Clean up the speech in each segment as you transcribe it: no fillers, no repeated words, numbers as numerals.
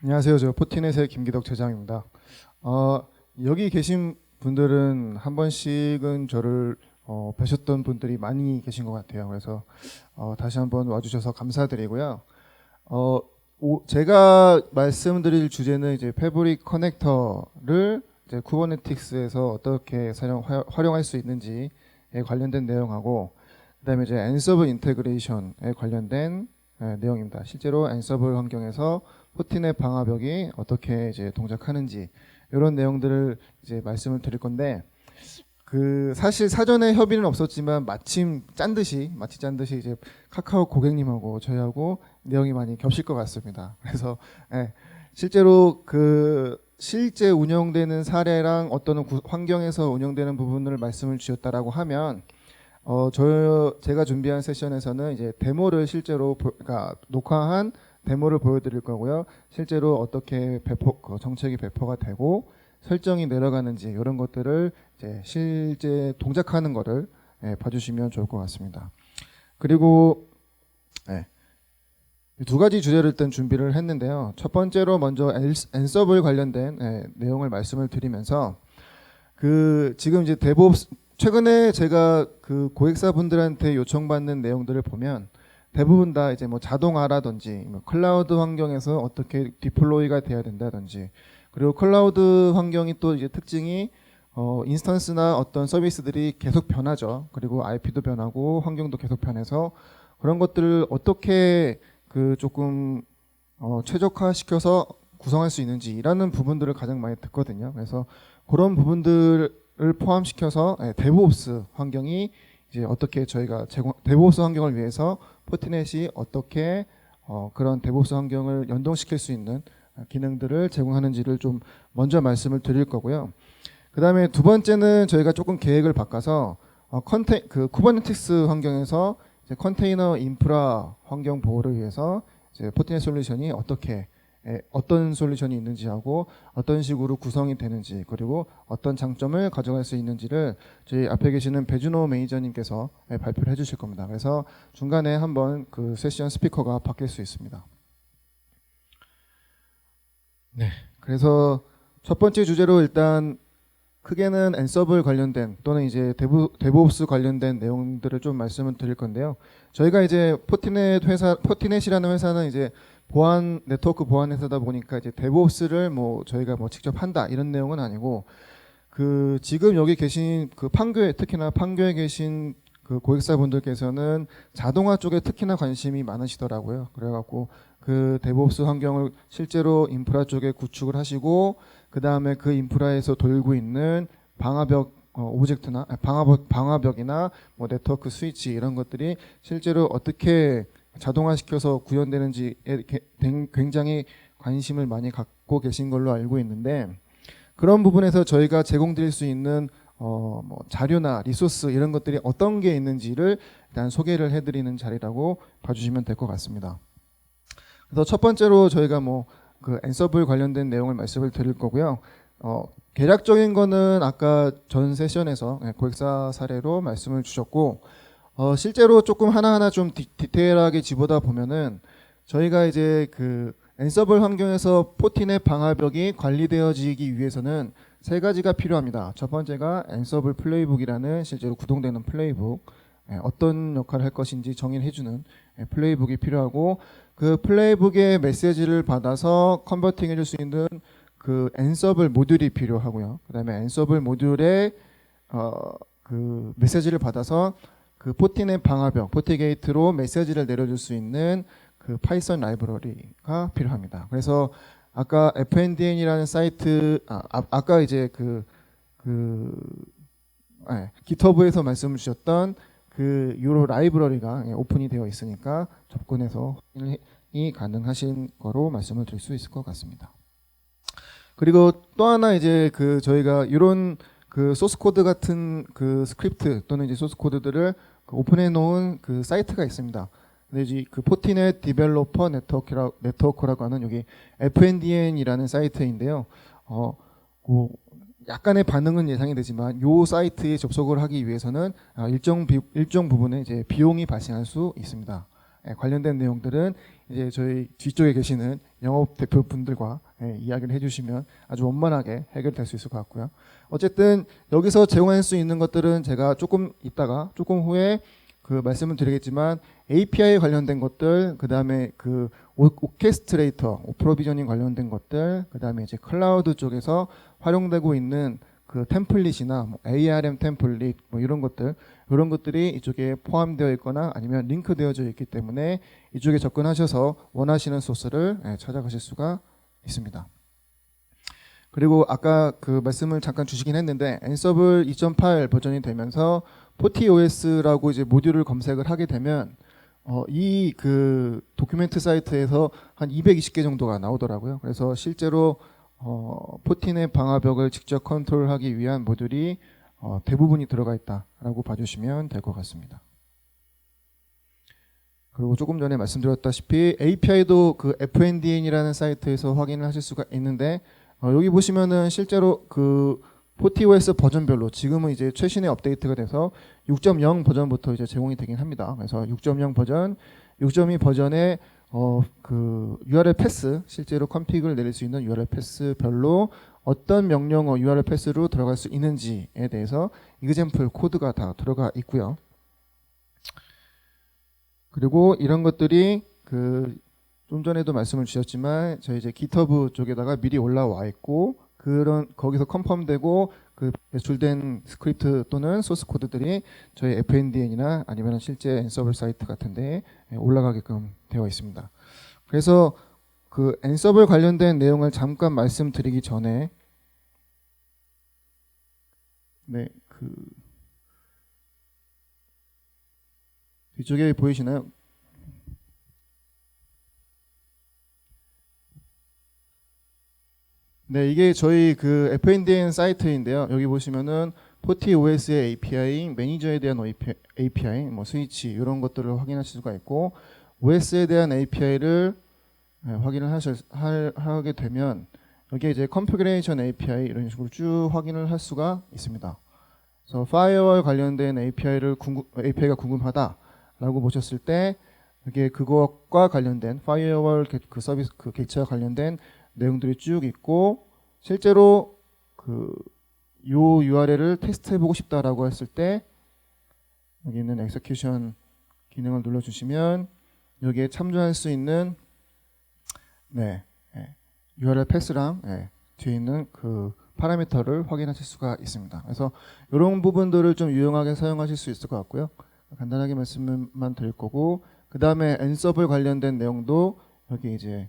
안녕하세요. 저 포티넷의 김기덕 제장입니다. 어, 여기 계신 분들은 한 번씩은 저를 뵈셨던 분들이 많이 계신 것 같아요. 그래서 다시 한번 와주셔서 감사드리고요. 어, 제가 말씀드릴 주제는 이제 패브릭 커넥터를 이제 쿠버네티스에서 어떻게 활용할 수 있는지에 관련된 내용하고, 그다음에 이제 앤서블 인테그레이션에 관련된 내용입니다. 실제로 앤서블 환경에서 포티넷 방화벽이 어떻게 이제 동작하는지 이런 내용들을 이제 말씀을 드릴 건데, 그 사실 사전에 협의는 없었지만 마치 짠 듯이 이제 카카오 고객님하고 저희하고 내용이 많이 겹칠 것 같습니다. 그래서 실제로 그 실제 운영되는 사례랑 어떤 환경에서 운영되는 부분을 말씀을 주셨다라고 하면 제가 준비한 세션에서는 이제 데모를 실제로 그러니까 녹화한 데모를 보여드릴 거고요. 실제로 어떻게 정책이 배포가 되고 설정이 내려가는지 이런 것들을 이제 실제 동작하는 거를 봐주시면 좋을 것 같습니다. 그리고 두 가지 주제를 일단 준비를 했는데요. 첫 번째로 먼저 앤서블 관련된 내용을 말씀을 드리면서 그 지금 이제 데브옵스 최근에 제가 그 고객사분들한테 요청받는 내용들을 보면 대부분 다 이제 뭐 자동화라든지 뭐 클라우드 환경에서 어떻게 디플로이가 돼야 된다든지, 그리고 클라우드 환경이 또 이제 특징이 인스턴스나 어떤 서비스들이 계속 변하죠. 그리고 IP도 변하고 환경도 계속 변해서 그런 것들을 어떻게 그 조금 최적화시켜서 구성할 수 있는지라는 부분들을 가장 많이 듣거든요. 그래서 그런 부분들을 포함시켜서 데브옵스 환경이 이제 어떻게 저희가 데브옵스 환경을 위해서 포티넷이 어떻게 그런 데브옵스 환경을 연동시킬 수 있는 기능들을 제공하는지를 좀 먼저 말씀을 드릴 거고요. 그 다음에 두 번째는 저희가 조금 계획을 바꿔서 그 쿠버네티스 환경에서 이제 컨테이너 인프라 환경 보호를 위해서 이제 포티넷 솔루션이 어떤 솔루션이 있는지 하고 어떤 식으로 구성이 되는지, 그리고 어떤 장점을 가져갈 수 있는지를 저희 앞에 계시는 배준호 매니저님께서 발표를 해주실 겁니다. 그래서 중간에 한번 그 세션 스피커가 바뀔 수 있습니다. 네. 그래서 첫 번째 주제로 일단 크게는 앤서블 관련된 또는 이제 데브옵스 관련된 내용들을 좀 말씀을 드릴 건데요. 저희가 이제 포티넷이라는 회사는 이제 네트워크 보안 회사다 보니까 이제 데브옵스를 뭐 저희가 뭐 직접 한다 이런 내용은 아니고, 그 지금 여기 계신 그 특히나 판교에 계신 그 고객사분들께서는 자동화 쪽에 특히나 관심이 많으시더라고요. 그래갖고 그 데브옵스 환경을 실제로 인프라 쪽에 구축을 하시고, 그 다음에 그 인프라에서 돌고 있는 방화벽 오브젝트나 방화벽이나 뭐 네트워크 스위치 이런 것들이 실제로 어떻게 자동화시켜서 구현되는지에 굉장히 관심을 많이 갖고 계신 걸로 알고 있는데, 그런 부분에서 저희가 제공드릴 수 있는 뭐 자료나 리소스 이런 것들이 어떤 게 있는지를 일단 소개를 해드리는 자리라고 봐주시면 될 것 같습니다. 그래서 첫 번째로 저희가 뭐 그 앤서블 관련된 내용을 말씀을 드릴 거고요. 개략적인 거는 아까 전 세션에서 고객사 사례로 말씀을 주셨고, 실제로 조금 하나하나 좀 디테일하게 집어다 보면은 저희가 이제 그 앤서블 환경에서 포티넷 방화벽이 관리되어지기 위해서는 세 가지가 필요합니다. 첫 번째가 앤서블 플레이북이라는 실제로 구동되는 플레이북, 어떤 역할을 할 것인지 정의를 해주는 플레이북이 필요하고, 그 플레이북의 메시지를 받아서 컨버팅 해줄 수 있는 그 앤서블 모듈이 필요하고요. 그 다음에 앤서블 모듈의 그 메시지를 받아서 그 포티넷 방화벽, 포티게이트로 메시지를 내려줄 수 있는 그 파이썬 라이브러리가 필요합니다. 그래서 아까 FNDN이라는 사이트, 아까 이제 GitHub에서 말씀 주셨던 그 유로 라이브러리가 오픈이 되어 있으니까 접근해서 확인이 가능하신 거로 말씀을 드릴 수 있을 것 같습니다. 그리고 또 하나 이제 그 저희가 이런 그 소스 코드 같은 그 스크립트 또는 이제 소스 코드들을 오픈해 놓은 그 사이트가 있습니다. 근데 이제 그 포티넷 디벨로퍼 네트워크라고 하는 여기 FNDN이라는 사이트인데요. 그 약간의 반응은 예상이 되지만 이 사이트에 접속을 하기 위해서는 일정 부분에 이제 비용이 발생할 수 있습니다. 관련된 내용들은 이제 저희 뒤쪽에 계시는 영업 대표분들과 이야기를 해주시면 아주 원만하게 해결될 수 있을 것 같고요. 어쨌든 여기서 제공할 수 있는 것들은 제가 조금 이따가 조금 후에 그 말씀을 드리겠지만 API 관련된 것들, 그 다음에 그 오케스트레이터, 프로비저닝 관련된 것들, 그 다음에 이제 클라우드 쪽에서 활용되고 있는 그 템플릿이나 뭐 ARM 템플릿 뭐 이런 것들이 이쪽에 포함되어 있거나 아니면 링크되어져 있기 때문에 이쪽에 접근하셔서 원하시는 소스를 찾아가실 수가 있습니다. 그리고 아까 그 말씀을 잠깐 주시긴 했는데 엔서블 2.8 버전이 되면서 포티OS라고 이제 모듈을 검색을 하게 되면 이 그 도큐멘트 사이트에서 한 220개 정도가 나오더라고요. 그래서 실제로 포틴의 방화벽을 직접 컨트롤하기 위한 모듈이 대부분이 들어가 있다라고 봐주시면 될 것 같습니다. 그리고 조금 전에 말씀드렸다시피 API도 그 FNDN이라는 사이트에서 확인을 하실 수가 있는데 여기 보시면은 실제로 그 포티OS 버전별로 지금은 이제 최신의 업데이트가 돼서 6.0 버전부터 이제 제공이 되긴 합니다. 그래서 6.0 버전, 6.2 버전에 그 URL 패스, 실제로 컨피그를 내릴 수 있는 URL 패스별로 어떤 명령어 URL 패스로 들어갈 수 있는지에 대해서 이그젬플 코드가 다 들어가 있고요. 그리고 이런 것들이 그 좀 전에도 말씀을 주셨지만 저희 이제 GitHub 쪽에다가 미리 올라와 있고 거기서 컨펌되고 그 배출된 스크립트 또는 소스 코드들이 저희 FNDN이나 아니면 실제 엔서블 사이트 같은데 올라가게끔 되어 있습니다. 그래서 그 엔서블 관련된 내용을 잠깐 말씀드리기 전에 뒤쪽에 보이시나요? 네, 이게 저희 그 FNDN 사이트인데요. 여기 보시면은 포티OS의 API, 매니저에 대한 API, 뭐 스위치 이런 것들을 확인하실 수가 있고 OS에 대한 API를 확인을 하게 되면 여기에 이제 컨피그레이션 API 이런 식으로 쭉 확인을 할 수가 있습니다. 그래서 파이어월 관련된 API가 궁금하다라고 보셨을 때 여기에 그것과 관련된 파이어월 그 서비스 그 객체와 관련된 내용들이 쭉 있고 실제로 요 URL을 테스트해 보고 싶다라고 했을 때 여기 있는 execution 기능을 눌러 주시면 여기에 참조할 수 있는 URL 패스랑 뒤에 있는 그 파라미터를 확인하실 수가 있습니다. 그래서 이런 부분들을 좀 유용하게 사용하실 수 있을 것 같고요. 간단하게 말씀만 드릴 거고 그 다음에 엔서블 관련된 내용도 여기 이제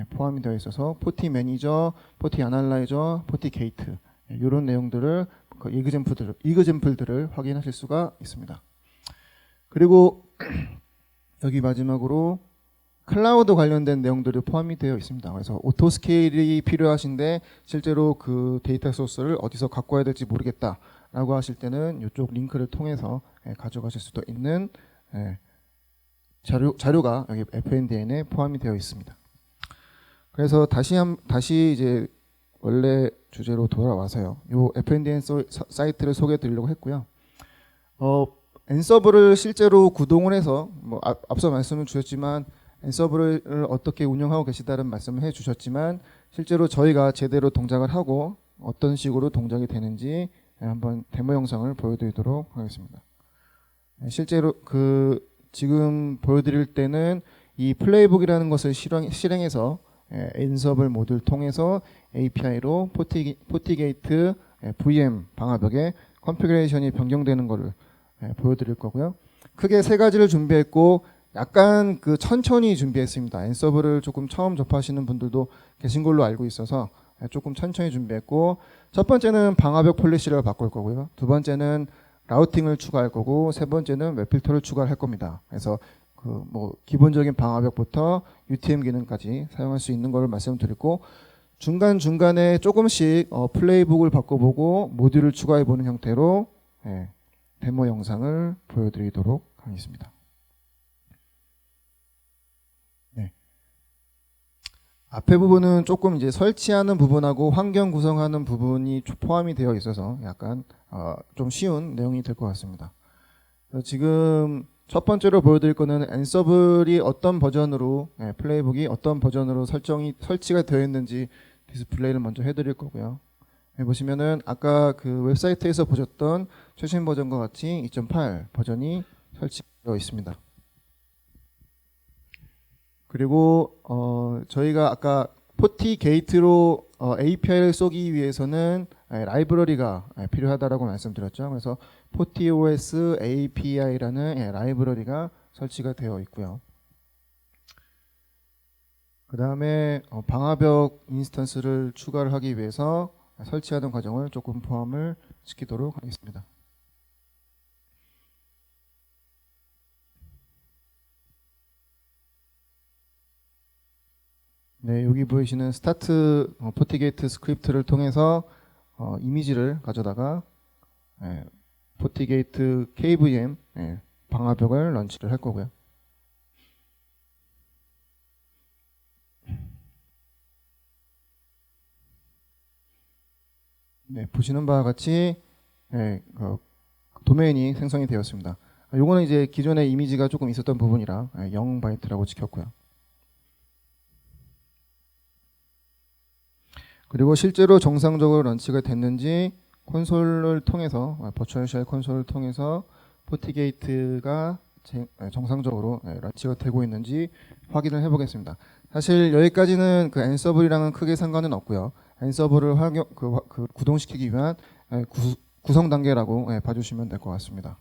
포함이 되어 있어서 포티 매니저, 포티 애널라이저, 포티 게이트 이런 내용들을 이그젬플들을 확인하실 수가 있습니다. 그리고 여기 마지막으로 클라우드 관련된 내용들이 포함이 되어 있습니다. 그래서 오토 스케일이 필요하신데 실제로 그 데이터 소스를 어디서 갖고 와야 될지 모르겠다라고 하실 때는 이쪽 링크를 통해서 가져가실 수도 있는 자료가 여기 FNDN에 포함이 되어 있습니다. 그래서 다시 이제 원래 주제로 돌아와서요. 요 FNDN 사이트를 소개해 드리려고 했고요. 엔서블을 실제로 구동을 해서 뭐 앞서 말씀을 주셨지만 엔서블을 어떻게 운영하고 계시다는 말씀을 해 주셨지만 실제로 저희가 제대로 동작을 하고 어떤 식으로 동작이 되는지 한번 데모 영상을 보여드리도록 하겠습니다. 실제로 지금 보여드릴 때는 이 플레이북이라는 것을 실행해서 엔서블 모듈 통해서 API로 포티게이트 VM 방화벽에 컨피그레이션이 변경되는 것을 보여드릴 거고요. 크게 세 가지를 준비했고 약간 천천히 준비했습니다. 엔서블을 조금 처음 접하시는 분들도 계신 걸로 알고 있어서 조금 천천히 준비했고 첫 번째는 방화벽 폴리시를 바꿀 거고요. 두 번째는 라우팅을 추가할 거고 세 번째는 웹필터를 추가할 겁니다. 그래서 기본적인 방화벽부터 UTM 기능까지 사용할 수 있는 걸 말씀드리고 중간중간에 조금씩 플레이북을 바꿔보고 모듈을 추가해보는 형태로 데모 영상을 보여드리도록 하겠습니다. 앞에 부분은 조금 이제 설치하는 부분하고 환경 구성하는 부분이 포함이 되어 있어서 약간 좀 쉬운 내용이 될 것 같습니다. 지금 첫 번째로 보여드릴 거는 앤서블이 어떤 버전으로 플레이북이 어떤 버전으로 설치가 되어 있는지 디스플레이를 먼저 해드릴 거고요. 보시면은 아까 그 웹사이트에서 보셨던 최신 버전과 같이 2.8 버전이 설치되어 있습니다. 그리고 저희가 아까 포티 게이트로 API를 쏘기 위해서는 라이브러리가 필요하다라고 말씀드렸죠. 그래서 포티OS API라는 라이브러리가 설치가 되어 있고요. 그 다음에 방화벽 인스턴스를 추가를 하기 위해서 설치하는 과정을 조금 포함을 시키도록 하겠습니다. 네, 여기 보이시는 스타트 포티게이트 스크립트를 통해서 이미지를 가져다가 포티게이트 KVM 방화벽을 런치를 할 거고요. 네, 보시는 바와 같이 도메인이 생성이 되었습니다. 요거는 이제 기존에 이미지가 조금 있었던 부분이라 0바이트라고 지켰고요. 그리고 실제로 정상적으로 런치가 됐는지 콘솔을 통해서 버추얼 쉘 콘솔을 통해서 포티게이트가 정상적으로 런치가 되고 있는지 확인을 해보겠습니다. 사실 여기까지는 그 앤서블이랑은 크게 상관은 없고요. 앤서블을 구동시키기 위한 구성 단계라고 봐주시면 될 것 같습니다.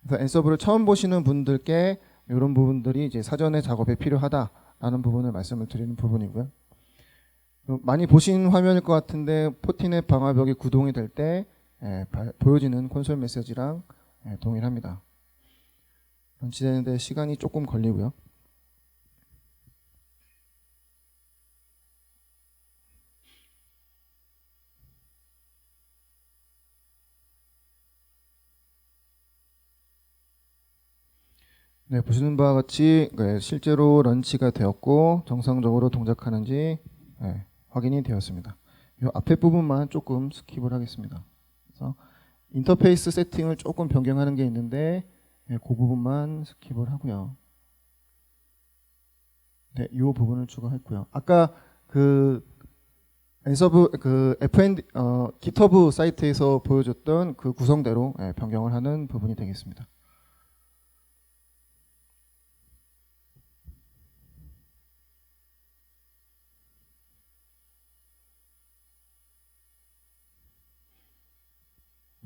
그래서 앤서블을 처음 보시는 분들께 이런 부분들이 이제 사전에 작업에 필요하다라는 부분을 말씀을 드리는 부분이고요. 많이 보신 화면일 것 같은데 포티넷 방화벽이 구동이 될 때 보여지는 콘솔 메시지랑 동일합니다. 런치되는데 시간이 조금 걸리고요. 네, 보시는 바와 같이 실제로 런치가 되었고 정상적으로 동작하는지 확인이 되었습니다. 이 앞에 부분만 조금 스킵을 하겠습니다. 그래서 인터페이스 세팅을 조금 변경하는 게 있는데 그 부분만 스킵을 하고요. 네, 이 부분을 추가했고요. 아까 그 앤서브 GitHub 사이트에서 보여줬던 그 구성대로 변경을 하는 부분이 되겠습니다.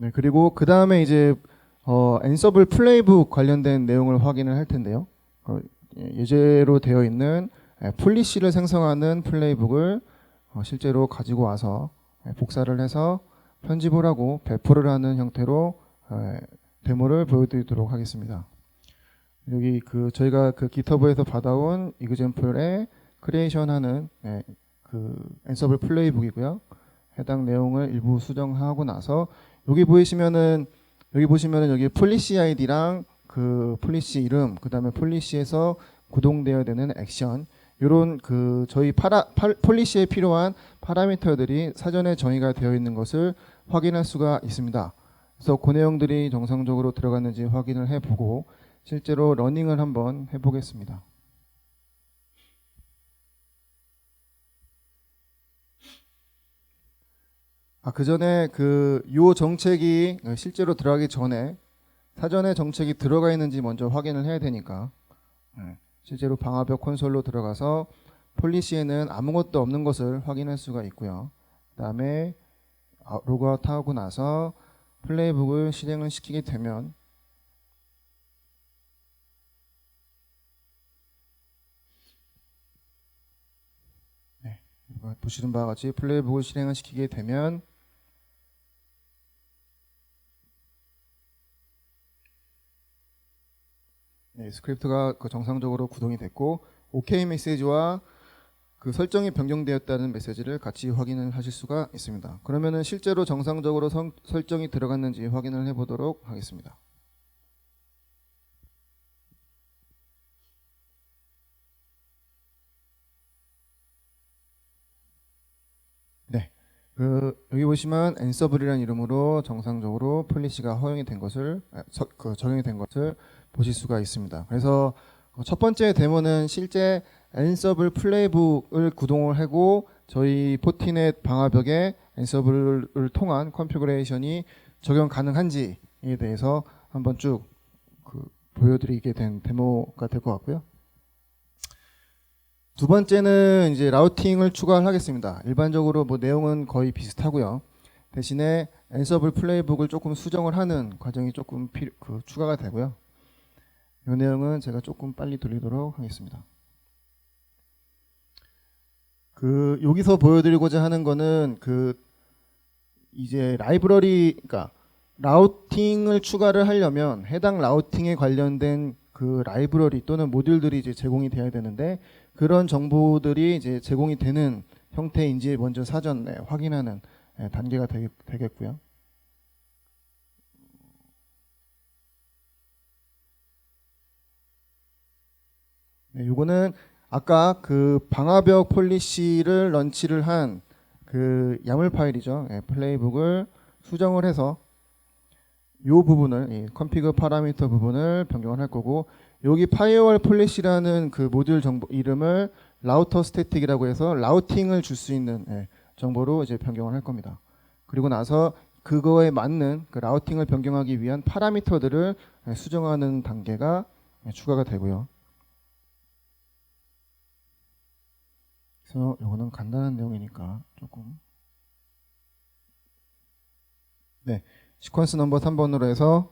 네, 그리고 그 다음에 이제 앤서블 플레이북 관련된 내용을 확인을 할 텐데요. 예제로 되어 있는 폴리시를 생성하는 플레이북을 실제로 가지고 와서 복사를 해서 편집을 하고 배포를 하는 형태로 데모를 보여드리도록 하겠습니다. 여기 저희가 그 GitHub에서 받아온 이그젬플에 크리에이션하는 그 앤서블 플레이북이고요. 해당 내용을 일부 수정하고 나서 여기 보시면은 여기 폴리시 아이디랑 그 폴리시 이름, 그 다음에 폴리시에서 구동되어야 되는 액션, 이런 저희 폴리시에 필요한 파라미터들이 사전에 정의가 되어 있는 것을 확인할 수가 있습니다. 그래서 그 내용들이 정상적으로 들어갔는지 확인을 해보고 실제로 러닝을 한번 해보겠습니다. 그 전에 요 정책이 실제로 들어가기 전에 사전에 정책이 들어가 있는지 먼저 확인을 해야 되니까 실제로 방화벽 콘솔로 들어가서 폴리시에는 아무것도 없는 것을 확인할 수가 있고요. 그 다음에 로그아웃 하고 나서 플레이북을 실행을 시키게 되면 보시는 바와 같이 플레이북을 실행을 시키게 되면 스크립트가 정상적으로 구동이 됐고 OK 메시지와 그 설정이 변경되었다는 메시지를 같이 확인을 하실 수가 있습니다. 그러면은 실제로 정상적으로 설정이 들어갔는지 확인을 해보도록 하겠습니다. 네, 여기 보시면 앤서블이라는 이름으로 정상적으로 폴리시가 적용이 된 것을 보실 수가 있습니다. 그래서 첫 번째 데모는 실제 앤서블 플레이북을 구동을 하고 저희 포티넷 방화벽에 앤서블을 통한 컨피그레이션이 적용 가능한지에 대해서 한번 쭉 보여드리게 된 데모가 될 것 같고요. 두 번째는 이제 라우팅을 추가를 하겠습니다. 일반적으로 뭐 내용은 거의 비슷하고요. 대신에 앤서블 플레이북을 조금 수정을 하는 과정이 조금 추가가 되고요. 이 내용은 제가 조금 빨리 돌리도록 하겠습니다. 여기서 보여드리고자 하는 거는 이제 그러니까 라우팅을 추가를 하려면 해당 라우팅에 관련된 라이브러리 또는 모듈들이 이제 제공이 돼야 되는데 그런 정보들이 이제 제공이 되는 형태인지 먼저 사전 확인하는 단계가 되겠고요. 네, 요거는 아까 방화벽 폴리시를 런치를 한 야물 파일이죠. 플레이북을 수정을 해서 이 부분을 컨피그 파라미터 부분을 변경을 할 거고 여기 파이어월 폴리시라는 모듈 정보 이름을 라우터 스태틱이라고 해서 라우팅을 줄 수 있는 정보로 이제 변경을 할 겁니다. 그리고 나서 그거에 맞는 라우팅을 변경하기 위한 파라미터들을 수정하는 단계가 추가가 되고요. 그래서 이거는 간단한 내용이니까 조금 시퀀스 넘버 3번으로 해서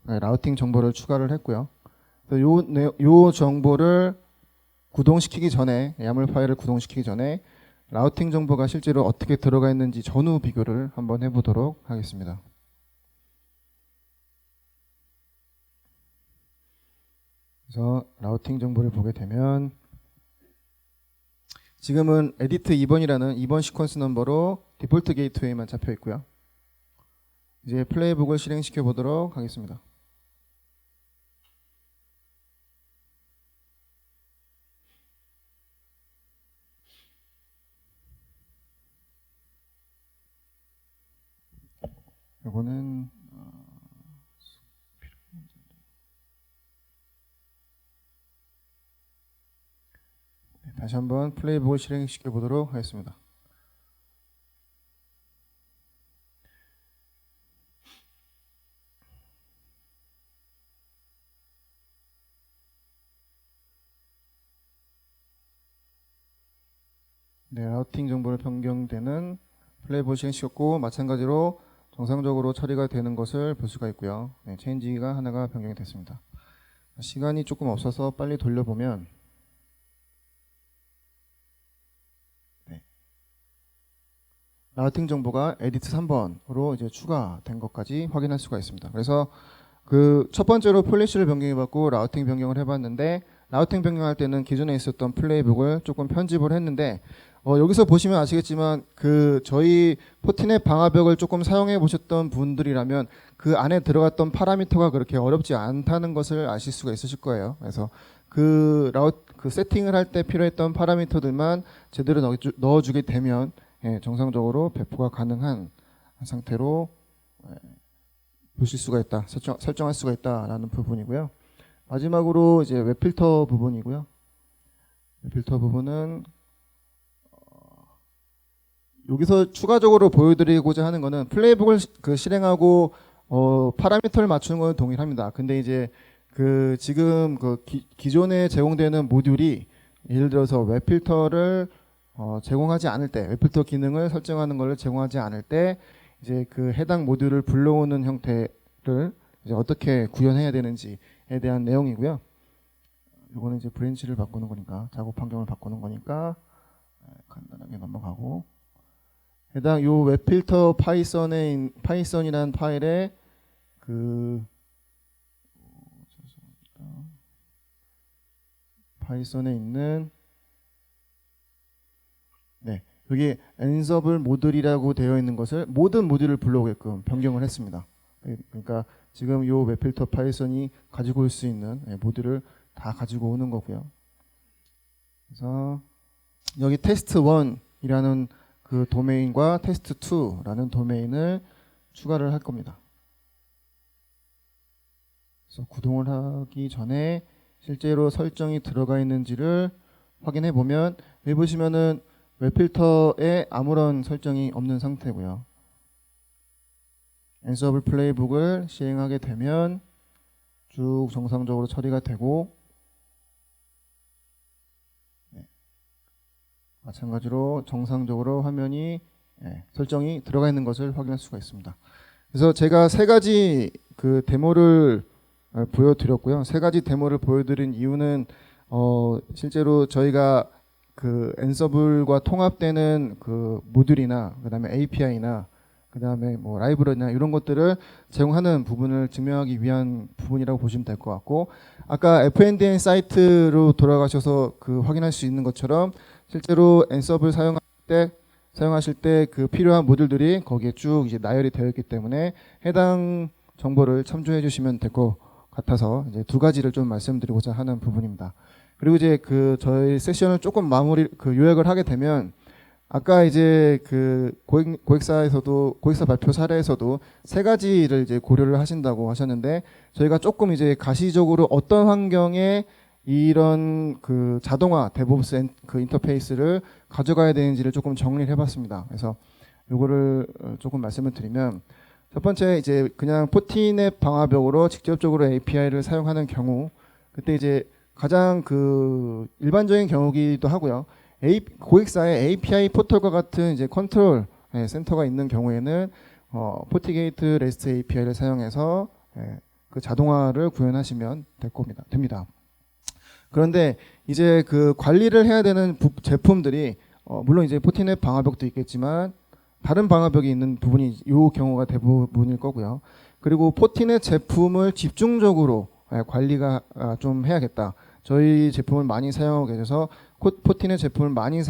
라우팅 정보를 추가를 했고요. 요 정보를 구동시키기 전에 야물 파일을 구동시키기 전에 라우팅 정보가 실제로 어떻게 들어가 있는지 전후 비교를 한번 해보도록 하겠습니다. 그래서 라우팅 정보를 보게 되면 지금은 에디트 2번이라는 2번 시퀀스 넘버로 디폴트 게이트웨이만 잡혀 있고요. 이제 플레이북을 실행시켜 보도록 하겠습니다. 요거는 다시 한번 플레이북을 실행시켜 보도록 하겠습니다. 네, 라우팅 정보를 변경되는 플레이북을 실행시켰고 마찬가지로 정상적으로 처리가 되는 것을 볼 수가 있고요. 네, 체인지가 하나가 변경이 됐습니다. 시간이 조금 없어서 빨리 돌려보면 라우팅 정보가 에디트 3번으로 이제 추가된 것까지 확인할 수가 있습니다. 그래서 첫 번째로 폴리시를 변경해봤고 라우팅 변경을 해봤는데 라우팅 변경할 때는 기존에 있었던 플레이북을 조금 편집을 했는데 여기서 보시면 아시겠지만 저희 포티넷 방화벽을 조금 사용해 보셨던 분들이라면 그 안에 들어갔던 파라미터가 그렇게 어렵지 않다는 것을 아실 수가 있으실 거예요. 그래서 세팅을 할 때 필요했던 파라미터들만 제대로 넣어주게 되면 정상적으로 배포가 가능한 상태로 보실 수가 있다, 설정할 수가 있다라는 부분이고요. 마지막으로 이제 웹필터 부분이고요. 웹필터 부분은 여기서 추가적으로 보여드리고자 하는 거는 플레이북을 실행하고 파라미터를 맞추는 건 동일합니다. 근데 이제 지금 기존에 제공되는 모듈이 예를 들어서 웹필터를 제공하지 않을 때, 웹필터 기능을 설정하는 것을 제공하지 않을 때 이제 해당 모듈을 불러오는 형태를 이제 어떻게 구현해야 되는지에 대한 내용이고요. 이거는 이제 브랜치를 바꾸는 거니까, 작업 환경을 바꾸는 거니까 간단하게 넘어가고, 해당 요 웹필터 파이썬이라는 파일에 파이썬에 있는 여기 앤서블 모듈이라고 되어 있는 것을 모든 모듈을 불러오게끔 변경을 했습니다. 그러니까 지금 이 웹필터 파이썬이 가지고 올 수 있는 모듈을 다 가지고 오는 거고요. 그래서 여기 테스트 1이라는 그 도메인과 test2라는 도메인을 추가를 할 겁니다. 그래서 구동을 하기 전에 실제로 설정이 들어가 있는지를 확인해 보면 여기 보시면은 웹필터에 아무런 설정이 없는 상태고요. 앤서블 플레이북을 시행하게 되면 쭉 정상적으로 처리가 되고, 마찬가지로 정상적으로 화면이 설정이 들어가 있는 것을 확인할 수가 있습니다. 그래서 제가 세 가지 그 데모를 보여드렸고요. 세 가지 데모를 보여드린 이유는 실제로 저희가 그 앤서블과 통합되는 그 모듈이나 그다음에 API나 그다음에 뭐 라이브러리나 이런 것들을 제공하는 부분을 증명하기 위한 부분이라고 보시면 될 것 같고, 아까 FNDN 사이트로 돌아가셔서 그 확인할 수 있는 것처럼 실제로 앤서블 사용하실 때 그 필요한 모듈들이 거기에 쭉 이제 나열이 되어 있기 때문에 해당 정보를 참조해 주시면 될 것 같아서 이제 두 가지를 좀 말씀드리고자 하는 부분입니다. 그리고 이제 그 저희 세션을 조금 마무리 요약을 하게 되면, 아까 이제 그 고객사 발표 사례에서도 세 가지를 이제 고려를 하신다고 하셨는데, 저희가 조금 이제 가시적으로 어떤 환경에 이런 그 자동화 데브옵스 그 인터페이스를 가져가야 되는지를 조금 정리를 해봤습니다. 그래서 요거를 조금 말씀을 드리면, 첫 번째 이제 그냥 포티넷 방화벽으로 직접적으로 API를 사용하는 경우, 그때 이제 가장 그 일반적인 경우기도 하고요. 고객사에 API 포털과 같은 이제 컨트롤 센터가 있는 경우에는 포티게이트 REST API를 사용해서 그 자동화를 구현하시면 됩니다. 그런데 이제 그 관리를 해야 되는 제품들이 물론 이제 포티넷 방화벽도 있겠지만 다른 방화벽이 있는 부분이 이 경우가 대부분일 거고요. 그리고 포티넷 제품을 집중적으로 관리가 좀 해야겠다. 저희 제품을 많이 사용하고 계셔서 포티넷 제품을 많이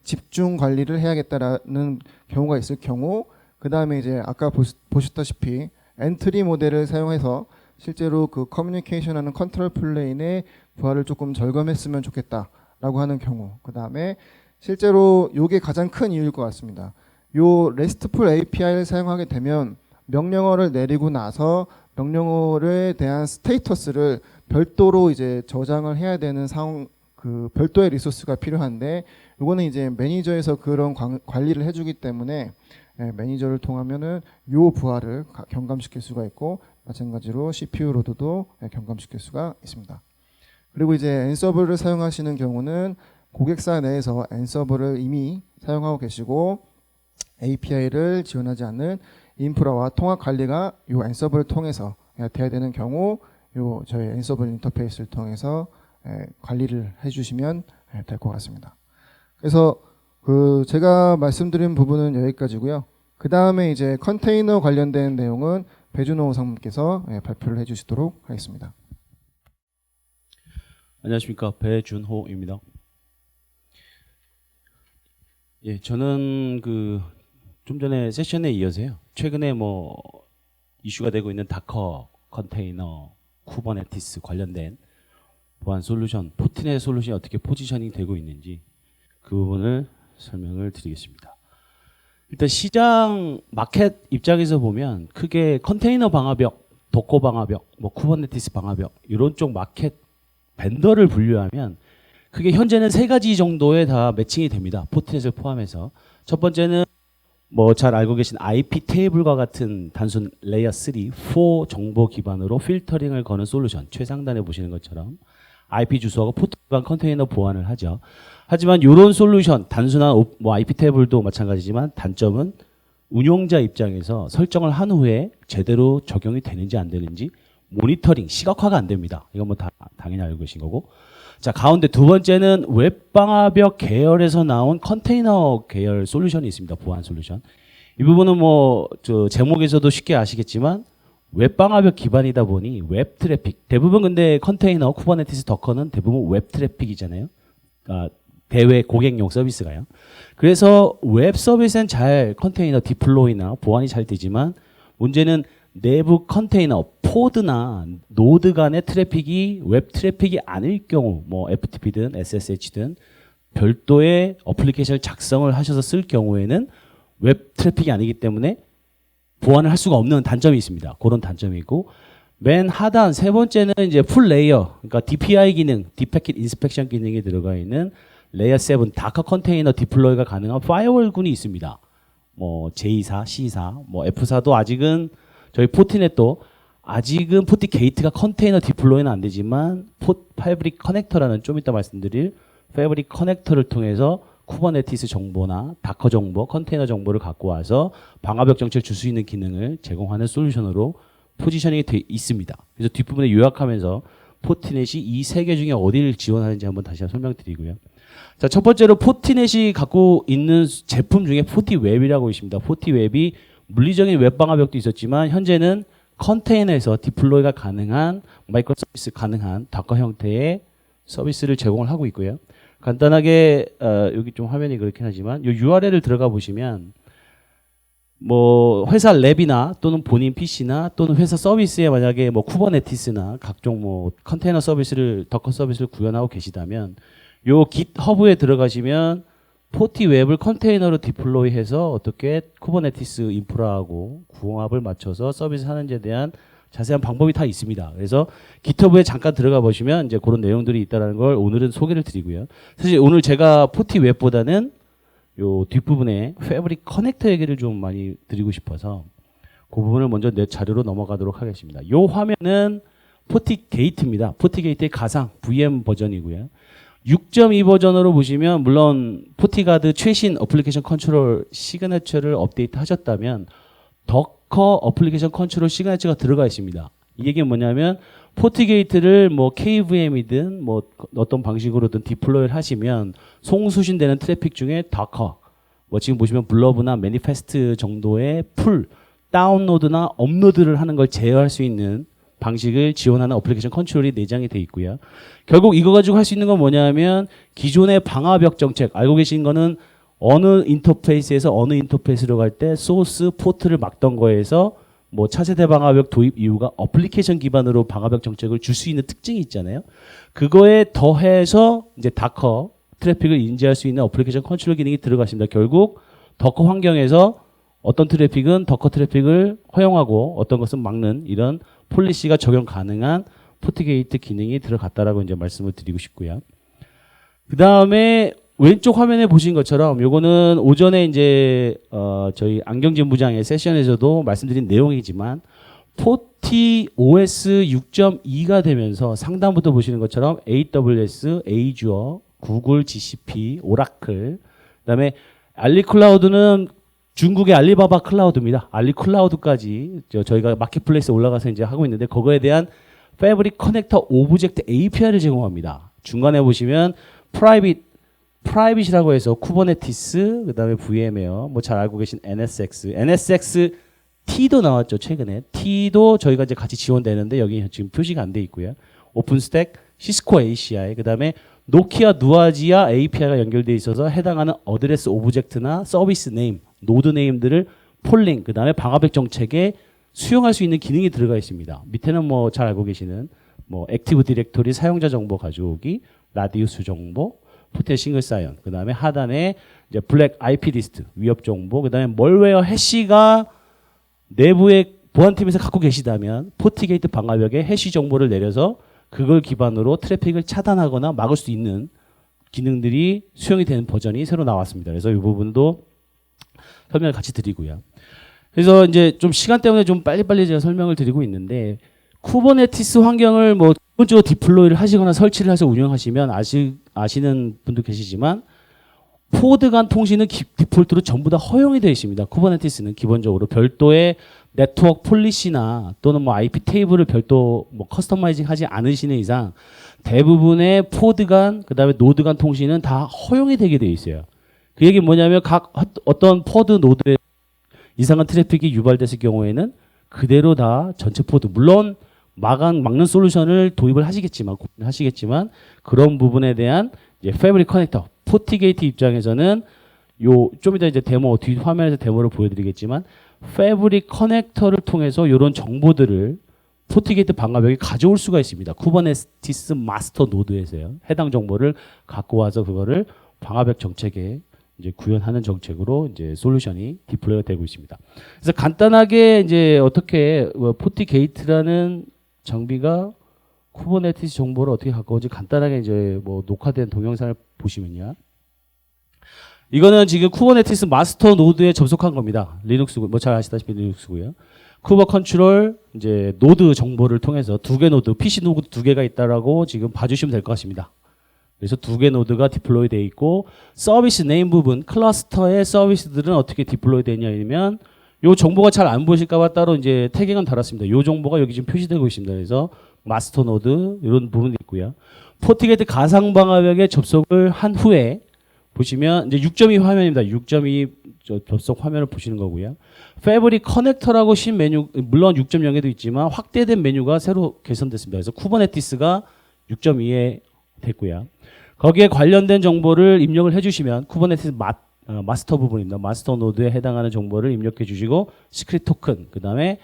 집중 관리를 해야겠다라는 경우가 있을 경우, 그 다음에 이제 아까 보셨다시피 엔트리 모델을 사용해서 실제로 그 커뮤니케이션하는 컨트롤 플레인의 부하를 조금 절감했으면 좋겠다라고 하는 경우, 그 다음에 실제로 이게 가장 큰 이유일 것 같습니다. 요 RESTful API를 사용하게 되면 명령어를 내리고 나서 명령어에 대한 스테이터스를 별도로 이제 저장을 해야 되는 그 별도의 리소스가 필요한데, 이거는 이제 매니저에서 그런 관리를 해주기 때문에 매니저를 통하면은 요 부하를 경감시킬 수가 있고, 마찬가지로 CPU 로드도 경감시킬 수가 있습니다. 그리고 이제 앤서블을 사용하시는 경우는 고객사 내에서 앤서블을 이미 사용하고 계시고 API를 지원하지 않는 인프라와 통합 관리가 요 앤서블을 통해서 돼야 되는 경우, 요 저희 앤서블 인터페이스를 통해서 관리를 해주시면 될 것 같습니다. 그래서 그 제가 말씀드린 부분은 여기까지고요. 그 다음에 이제 컨테이너 관련된 내용은 배준호 상무께서 발표를 해주시도록 하겠습니다. 안녕하십니까, 배준호입니다. 예, 저는 그 좀 전에 세션에 이어서요, 최근에 뭐 이슈가 되고 있는 다커 컨테이너, 쿠버네티스 관련된 보안 솔루션, 포트넷 솔루션이 어떻게 포지셔닝 되고 있는지 그 부분을 설명을 드리겠습니다. 일단 시장 마켓 입장에서 보면 크게 컨테이너 방화벽, 도커 방화벽, 뭐 쿠버네티스 방화벽 이런 쪽 마켓 벤더를 분류하면 크게 현재는 세 가지 정도에 다 매칭이 됩니다. 포트넷을 포함해서. 첫 번째는 뭐 잘 알고 계신 IP 테이블과 같은 단순 레이어 3, 4 정보 기반으로 필터링을 거는 솔루션, 최상단에 보시는 것처럼 IP 주소하고 포트 기반 컨테이너 보안을 하죠. 하지만 이런 솔루션, 단순한 뭐 IP 테이블도 마찬가지지만 단점은 운용자 입장에서 설정을 한 후에 제대로 적용이 되는지 안 되는지 모니터링, 시각화가 안 됩니다. 이건 뭐 다 당연히 알고 계신 거고. 자, 가운데 두 번째는 웹방화벽 계열에서 나온 컨테이너 계열 솔루션이 있습니다. 보안 솔루션. 이 부분은 뭐 저 제목에서도 쉽게 아시겠지만 웹방화벽 기반이다 보니 웹 트래픽, 대부분 근데 컨테이너, 쿠버네티스, 더커는 대부분 웹 트래픽이잖아요. 그러니까 대외 고객용 서비스가요. 그래서 웹 서비스는 잘 컨테이너 디플로이나 보안이 잘 되지만 문제는 내부 컨테이너, 포드나 노드 간의 트래픽이 웹 트래픽이 아닐 경우, 뭐 FTP든 SSH든 별도의 어플리케이션을 작성을 하셔서 쓸 경우에는 웹 트래픽이 아니기 때문에 보완을 할 수가 없는 단점이 있습니다. 그런 단점이 있고, 맨 하단 세 번째는 이제 풀 레이어, 그러니까 DPI 기능, 디패킷 인스펙션 기능이 들어가 있는 레이어 7 다커 컨테이너 디플로이가 가능한 파이어월군이 있습니다. 뭐 J4, C4, 뭐 F4도 아직은 저희 포티넷도 아직은 포티 게이트가 컨테이너 디플로이는 안 되지만 패브릭 커넥터라는 좀 이따 말씀드릴 패브릭 커넥터를 통해서 쿠버네티스 정보나 다커 정보, 컨테이너 정보를 갖고 와서 방화벽 정책을 줄 수 있는 기능을 제공하는 솔루션으로 포지셔닝이 돼 있습니다. 그래서 뒷부분에 요약하면서 포티넷이 이 세 개 중에 어디를 지원하는지 한번 다시 설명드리고요. 자, 첫 번째로 포티넷이 갖고 있는 제품 중에 포티웹이라고 있습니다. 포티웹이 물리적인 웹 방화벽도 있었지만 현재는 컨테이너에서 디플로이가 가능한 마이크로 서비스 가능한 다커 형태의 서비스를 제공을 하고 있고요. 간단하게 여기 좀 화면이 그렇긴 하지만 이 URL을 들어가 보시면 뭐 회사 랩이나 또는 본인 PC나 또는 회사 서비스에 만약에 뭐 쿠버네티스나 각종 뭐 컨테이너 서비스를 더커 서비스를 구현하고 계시다면 요 깃허브에 들어가시면 포티웹을 컨테이너로 디플로이해서 어떻게 쿠버네티스 인프라하고 구합을 맞춰서 서비스 하는지에 대한 자세한 방법이 다 있습니다. 그래서 깃허브에 잠깐 들어가 보시면 이제 그런 내용들이 있다는 걸 오늘은 소개를 드리고요. 사실 오늘 제가 포티웹보다는 요 뒷부분에 패브릭 커넥터 얘기를 좀 많이 드리고 싶어서 그 부분을 먼저 내 자료로 넘어가도록 하겠습니다. 요 화면은 포티게이트입니다. 포티게이트의 가상 VM 버전이고요. 6.2 버전으로 보시면 물론 포티가드 최신 어플리케이션 컨트롤 시그너처를 업데이트 하셨다면 더커 어플리케이션 컨트롤 시그너처가 들어가 있습니다. 이 얘기는 뭐냐면 포티게이트를 뭐 KVM이든 뭐 어떤 방식으로든 디플로이를 하시면 송수신되는 트래픽 중에 더커 뭐 지금 보시면 블러브나 매니페스트 정도의 풀 다운로드나 업로드를 하는 걸 제어할 수 있는 방식을 지원하는 어플리케이션 컨트롤이 내장이 돼 있고요. 결국 이거 가지고 할 수 있는 건 뭐냐면 기존의 방화벽 정책 알고 계신 거는 어느 인터페이스에서 어느 인터페이스로 갈 때 소스 포트를 막던 거에서 뭐 차세대 방화벽 도입 이유가 어플리케이션 기반으로 방화벽 정책을 줄 수 있는 특징이 있잖아요. 그거에 더해서 이제 다커 트래픽을 인지할 수 있는 어플리케이션 컨트롤 기능이 들어갔습니다. 결국 더커 환경에서 어떤 트래픽은 더커 트래픽을 허용하고 어떤 것은 막는 이런 폴리시가 적용 가능한 포티게이트 기능이 들어갔다라고 이제 말씀을 드리고 싶고요. 그 다음에 왼쪽 화면에 보신 것처럼 요거는 오전에 이제 저희 안경진 부장의 세션에서도 말씀드린 내용이지만 포티 OS 6.2가 되면서 상단부터 보시는 것처럼 AWS, Azure, 구글, GCP, 오라클, 그다음에 알리클라우드는 중국의 알리바바 클라우드입니다. 알리클라우드까지 저희가 마켓플레이스에 올라가서 이제 하고 있는데 그거에 대한 패브릭 커넥터 오브젝트 API를 제공합니다. 중간에 보시면 프라이빗이라고 해서 쿠버네티스, 그다음에 VM웨어, 뭐 잘 알고 계신 NSX T도 나왔죠 최근에. T도 저희가 이제 같이 지원되는데 여기 지금 표시가 안 돼 있고요. 오픈스택, 시스코 ACI, 그다음에 노키아 누아지아 API가 연결돼 있어서 해당하는 어드레스 오브젝트나 서비스 네임, 노드 네임들을 폴링, 그다음에 방화벽 정책에 수용할 수 있는 기능이 들어가 있습니다. 밑에는 뭐 잘 알고 계시는 뭐 액티브 디렉토리 사용자 정보 가져오기, 라디우스 정보, 포텐 싱글 사이언, 그다음에 하단에 이제 블랙 IP 리스트 위협 정보, 그다음에 멀웨어 해시가 내부의 보안팀에서 갖고 계시다면 포티게이트 방화벽에 해시 정보를 내려서 그걸 기반으로 트래픽을 차단하거나 막을 수 있는 기능들이 수용이 되는 버전이 새로 나왔습니다. 그래서 이 부분도 설명을 같이 드리고요. 그래서 이제 좀 시간 때문에 좀 빨리빨리 제가 설명을 드리고 있는데 쿠버네티스 환경을 뭐 기본적으로 디플로이를 하시거나 설치를 해서 운영하시면 아시는 분도 계시지만 포드 간 통신은 디폴트로 전부 다 허용이 되어 있습니다. 쿠버네티스는 기본적으로 별도의 네트워크 폴리시나 또는 뭐 IP 테이블을 별도 뭐 커스터마이징 하지 않으시는 이상 대부분의 포드 간 그다음에 노드 간 통신은 다 허용이 되게 되어 있어요. 그 얘기는 뭐냐면 각 어떤 포드 노드에 이상한 트래픽이 유발됐을 경우에는 그대로 다 전체 포드 물론 막는 솔루션을 도입을 하시겠지만 그런 부분에 대한 이제 패브릭 커넥터 포티게이트 입장에서는 요 좀 이따 이제 데모 뒤 화면에서 데모를 보여드리겠지만 패브릭 커넥터를 통해서 이런 정보들을 포티게이트 방화벽에 가져올 수가 있습니다. 쿠버네티스 마스터 노드에서요. 해당 정보를 갖고 와서 그거를 방화벽 정책에 이제 구현하는 정책으로 이제 솔루션이 디플로이가 되고 있습니다. 그래서 간단하게 이제 어떻게 포티게이트라는 장비가 쿠버네티스 정보를 어떻게 가까워지 간단하게 이제 뭐 녹화된 동영상을 보시면요. 이거는 지금 쿠버네티스 마스터 노드에 접속한 겁니다. 리눅스 뭐 잘 아시다시피 리눅스고요. 쿠버 컨트롤 이제 노드 정보를 통해서 두 개 노드 PC 노드 두 개가 있다라고 지금 봐주시면 될 것 같습니다. 그래서 두 개 노드가 디플로이 되어 있고 서비스 네임 부분 클러스터의 서비스들은 어떻게 디플로이 되냐면 요 정보가 잘 안 보이실까봐 따로 이제 태깅은 달았습니다. 요 정보가 여기 지금 표시되고 있습니다. 그래서 마스터 노드 이런 부분이 있고요. 포티게이트 가상 방화벽에 접속을 한 후에 보시면 이제 6.2 화면입니다. 6.2 접속 화면을 보시는 거고요. 패브릭 커넥터라고 신 메뉴 물론 6.0에도 있지만 확대된 메뉴가 새로 개선됐습니다. 그래서 쿠버네티스가 6.2에 됐고요. 거기에 관련된 정보를 입력을 해주시면 쿠버네티스 마스터 부분입니다. 마스터 노드에 해당하는 정보를 입력해 주시고 시크릿 토큰 그 다음에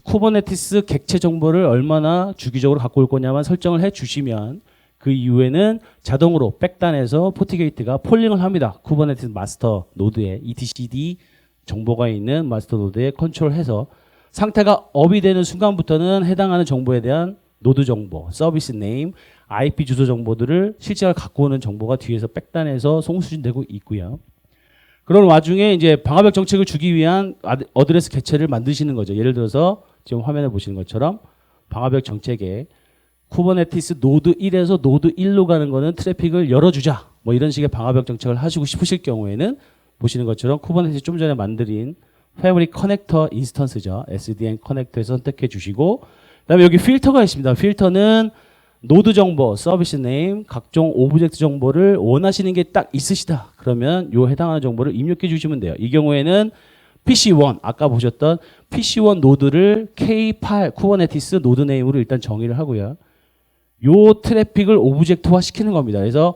쿠버네티스 객체 정보를 얼마나 주기적으로 갖고 올 거냐만 설정을 해 주시면 그 이후에는 자동으로 백단에서 포티게이트가 폴링을 합니다. 쿠버네티스 마스터 노드에 etcd 정보가 있는 마스터 노드에 컨트롤해서 상태가 업이 되는 순간부터는 해당하는 정보에 대한 노드 정보, 서비스 네임, IP 주소 정보들을 실제로 갖고 오는 정보가 뒤에서 백단에서 송수신되고 있고요. 그런 와중에 이제 방화벽 정책을 주기 위한 어드레스 객체를 만드시는 거죠. 예를 들어서 지금 화면에 보시는 것처럼 방화벽 정책에 쿠버네티스 노드 1에서 노드 1로 가는 거는 트래픽을 열어주자. 뭐 이런 식의 방화벽 정책을 하시고 싶으실 경우에는 보시는 것처럼 쿠버네티스 좀 전에 만들인 패브릭 커넥터 인스턴스죠. SDN 커넥터에서 선택해 주시고 그다음에 여기 필터가 있습니다. 필터는 노드 정보, 서비스 네임, 각종 오브젝트 정보를 원하시는 게 딱 있으시다. 그러면 요 해당하는 정보를 입력해 주시면 돼요. 이 경우에는 PC1 아까 보셨던 PC1 노드를 K8 쿠버네티스 노드 네임으로 일단 정의를 하고요. 요 트래픽을 오브젝트화 시키는 겁니다. 그래서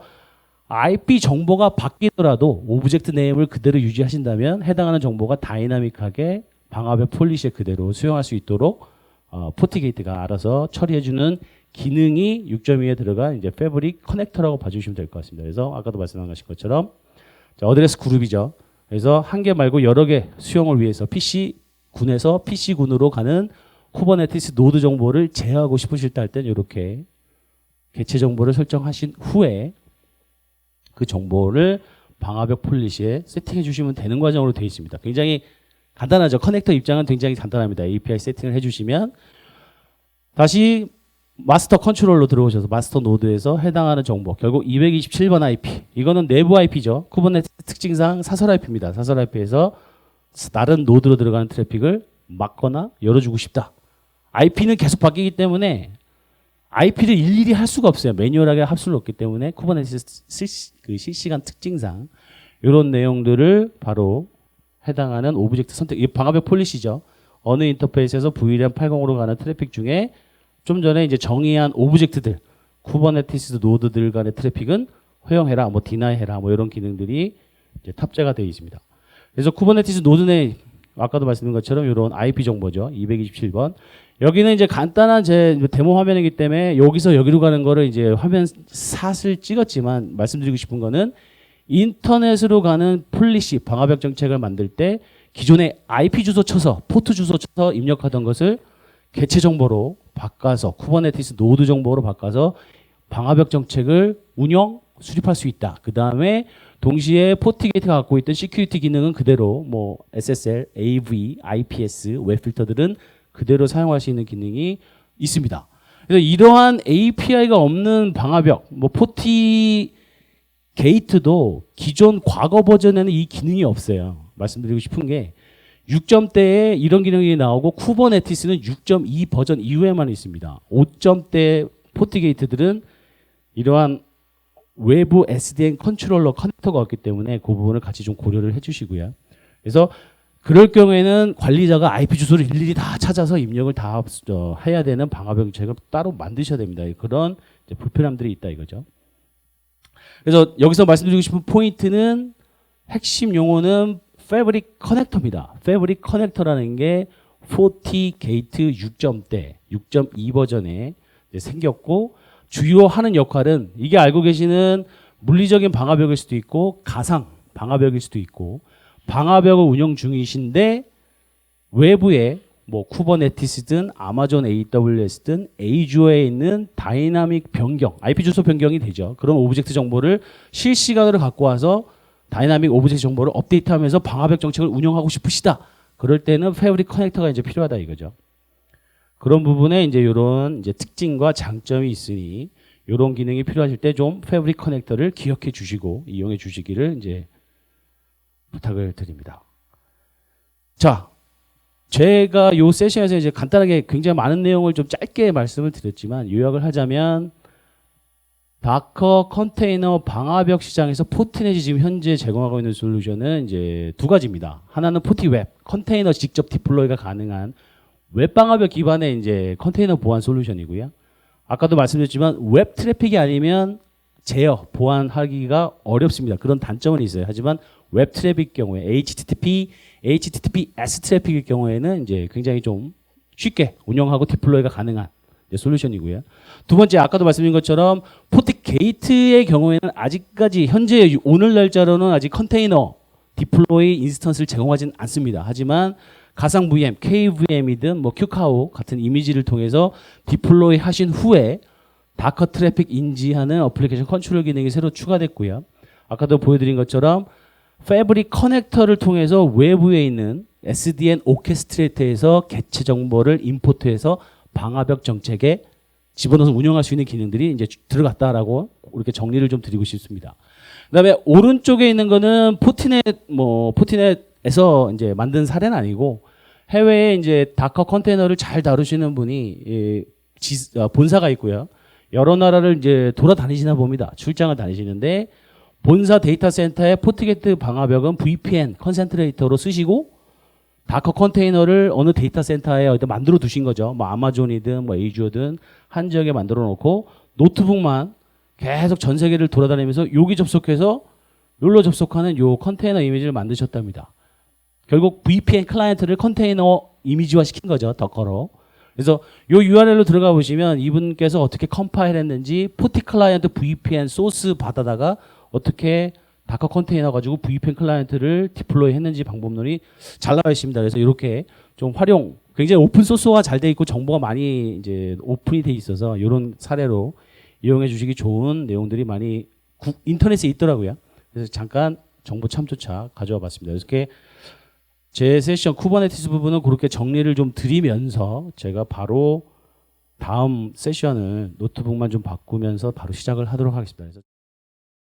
IP 정보가 바뀌더라도 오브젝트 네임을 그대로 유지하신다면 해당하는 정보가 다이나믹하게 방화벽 폴리시에 그대로 수용할 수 있도록 포티게이트가 알아서 처리해주는 기능이 6.2에 들어간 이제 패브릭 커넥터라고 봐주시면 될 것 같습니다. 그래서 아까도 말씀하신 것처럼 어드레스 그룹이죠. 그래서 한 개 말고 여러 개 수용을 위해서 PC군에서 PC군으로 가는 쿠버네티스 노드 정보를 제어하고 싶으실 때 할 때는 이렇게 개체 정보를 설정하신 후에 그 정보를 방화벽 폴리시에 세팅해 주시면 되는 과정으로 되어 있습니다. 굉장히 간단하죠. 커넥터 입장은 굉장히 간단합니다. API 세팅을 해주시면 다시 마스터 컨트롤로 들어오셔서 마스터 노드에서 해당하는 정보 결국 227번 IP 이거는 내부 IP죠. 쿠버네티스 특징상 사설 IP입니다. 사설 IP에서 다른 노드로 들어가는 트래픽을 막거나 열어주고 싶다. IP는 계속 바뀌기 때문에 IP를 일일이 할 수가 없어요. 매뉴얼하게 할 수는 없기 때문에 쿠버네티스 그 실시간 특징상 이런 내용들을 바로 해당하는 오브젝트 선택, 이 방화벽 폴리시죠. 어느 인터페이스에서 VLAN 80으로 가는 트래픽 중에 좀 전에 이제 정의한 오브젝트들, 쿠버네티스 노드들 간의 트래픽은 허용해라, 뭐 디나이해라, 뭐 이런 기능들이 이제 탑재가 되어 있습니다. 그래서 쿠버네티스 노드 내 아까도 말씀드린 것처럼 이런 IP 정보죠. 227번. 여기는 이제 간단한 제 데모 화면이기 때문에 여기서 여기로 가는 거를 이제 화면 샷을 찍었지만 말씀드리고 싶은 거는 인터넷으로 가는 폴리시, 방화벽 정책을 만들 때 기존에 IP 주소 쳐서, 포트 주소 쳐서 입력하던 것을 개체 정보로 바꿔서 쿠버네티스 노드 정보로 바꿔서 방화벽 정책을 운영, 수립할 수 있다. 그 다음에 동시에 포티게이트가 갖고 있던 시큐리티 기능은 그대로 뭐 SSL, AV, IPS, 웹 필터들은 그대로 사용할 수 있는 기능이 있습니다. 그래서 이러한 API가 없는 방화벽, 뭐 포티 게이트도 기존 과거 버전에는 이 기능이 없어요. 말씀드리고 싶은 게 6점대에 이런 기능이 나오고 쿠버네티스는 6.2 버전 이후에만 있습니다. 5점대 포티게이트들은 이러한 외부 SDN 컨트롤러 커넥터가 없기 때문에 그 부분을 같이 좀 고려를 해주시고요. 그래서 그럴 경우에는 관리자가 IP 주소를 일일이 다 찾아서 입력을 다 해야 되는 방화벽 정책을 따로 만드셔야 됩니다. 그런 이제 불편함들이 있다 이거죠. 그래서 여기서 말씀드리고 싶은 포인트는 핵심 용어는 패브릭 커넥터입니다. 패브릭 커넥터라는 게 포티게이트 6점대, 6.2 버전에 생겼고 주요 하는 역할은 이게 알고 계시는 물리적인 방화벽일 수도 있고 가상 방화벽일 수도 있고 방화벽을 운영 중이신데 외부에 뭐 쿠버네티스든 아마존 AWS든 Azure에 있는 다이나믹 변경, IP 주소 변경이 되죠. 그런 오브젝트 정보를 실시간으로 갖고 와서 다이나믹 오브젝트 정보를 업데이트하면서 방화벽 정책을 운영하고 싶으시다. 그럴 때는 패브릭 커넥터가 이제 필요하다 이거죠. 그런 부분에 이제 이런 이제 특징과 장점이 있으니 이런 기능이 필요하실 때 좀 패브릭 커넥터를 기억해 주시고 이용해 주시기를 이제 부탁을 드립니다. 자, 제가 요 세션에서 이제 간단하게 굉장히 많은 내용을 좀 짧게 말씀을 드렸지만 요약을 하자면 다커 컨테이너 방화벽 시장에서 포트넷이 지금 현재 제공하고 있는 솔루션은 이제 두 가지입니다. 하나는 포티웹, 컨테이너 직접 디플로이가 가능한 웹 방화벽 기반의 이제 컨테이너 보안 솔루션이고요. 아까도 말씀드렸지만 웹 트래픽이 아니면 제어, 보안하기가 어렵습니다. 그런 단점은 있어요. 하지만 웹 트래픽 경우에 HTTPS 트래픽일 경우에는 이제 굉장히 좀 쉽게 운영하고 디플로이가 가능한 솔루션이고요. 두 번째, 아까도 말씀드린 것처럼 포트게이트의 경우에는 아직까지 현재 오늘 날짜로는 아직 컨테이너 디플로이 인스턴스를 제공하지는 않습니다. 하지만 가상 VM, KVM이든 뭐 큐카오 같은 이미지를 통해서 디플로이 하신 후에 다커 트래픽 인지하는 어플리케이션 컨트롤 기능이 새로 추가됐고요. 아까도 보여드린 것처럼 패브릭 커넥터를 통해서 외부에 있는 SDN 오케스트레이터에서 개체 정보를 임포트해서 방화벽 정책에 집어넣어서 운영할 수 있는 기능들이 이제 들어갔다라고 이렇게 정리를 좀 드리고 싶습니다. 그다음에 오른쪽에 있는 거는 포티넷에서 이제 만든 사례는 아니고 해외에 이제 다커 컨테이너를 잘 다루시는 분이 본사가 있고요. 여러 나라를 이제 돌아다니시나 봅니다. 출장을 다니시는데 본사 데이터 센터의 포트게이트 방화벽은 VPN 컨센트레이터로 쓰시고 다커 컨테이너를 어느 데이터 센터에 어디 만들어 두신 거죠. 뭐 아마존이든 뭐 에이주어든 한 지역에 만들어 놓고 노트북만 계속 전 세계를 돌아다니면서 여기 접속해서 여기로 접속하는 요 컨테이너 이미지를 만드셨답니다. 결국 VPN 클라이언트를 컨테이너 이미지화 시킨 거죠. 더커로. 그래서 요 URL로 들어가 보시면 이분께서 어떻게 컴파일 했는지 포티 클라이언트 VPN 소스 받아다가 어떻게 다커 컨테이너 가지고 VPN 클라이언트를 디플로이 했는지 방법론이 잘 나와 있습니다. 그래서 이렇게 좀 굉장히 오픈 소스화 잘 돼 있고 정보가 많이 이제 오픈이 돼 있어서 이런 사례로 이용해 주시기 좋은 내용들이 많이 인터넷에 있더라고요. 그래서 잠깐 정보 참조차 가져와 봤습니다. 이렇게 제 세션 쿠버네티스 부분은 그렇게 정리를 좀 드리면서 제가 바로 다음 세션을 노트북만 좀 바꾸면서 바로 시작을 하도록 하겠습니다. 그래서